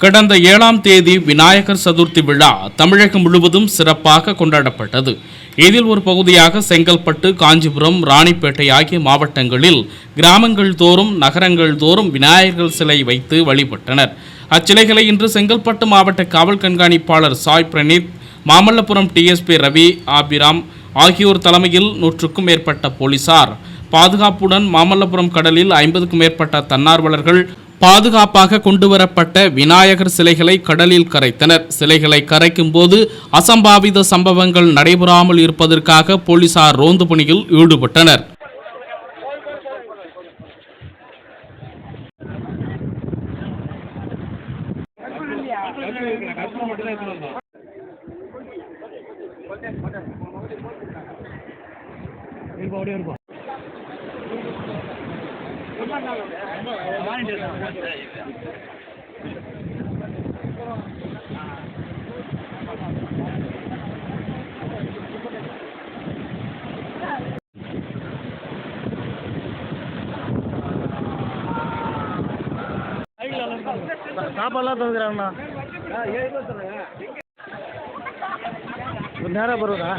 கடந்த 7ஆம் தேதி விநாயகர் சதுர்த்தி விழா தமிழகம் முழுவதும் சிறப்பாக கொண்டாடப்பட்டது. இதில் ஒரு பகுதியாக செங்கல்பட்டு, காஞ்சிபுரம், ராணிப்பேட்டை ஆகிய மாவட்டங்களில் கிராமங்கள் தோறும், நகரங்கள் தோறும் விநாயகர் சிலை வைத்து வழிபட்டனர். அச்சிலைகளை இன்று செங்கல்பட்டு மாவட்ட காவல் கண்காணிப்பாளர் சாய் பிரணீத், மாமல்லபுரம் டிஎஸ்பி ரவி ஆபிராம் ஆகியோர் தலைமையில் 100க்கும் மேற்பட்ட போலீசார் பாதுகாப்புடன் மாமல்லபுரம் கடலில் 50க்கும் மேற்பட்ட தன்னார்வலர்கள் பாதுகாப்பாக கொண்டுவரப்பட்ட விநாயகர் சிலைகளை கடலில் கரைத்தனர். சிலைகளை கரைக்கும் போது அசம்பாவித சம்பவங்கள் நடைபெறாமல் இருப்பதற்காக போலீசார் ரோந்து பணியில் ஈடுபட்டனர். சாப்பாடுலாம் தந்துக்கிறாங்கண்ணா. நேராக பருவதா?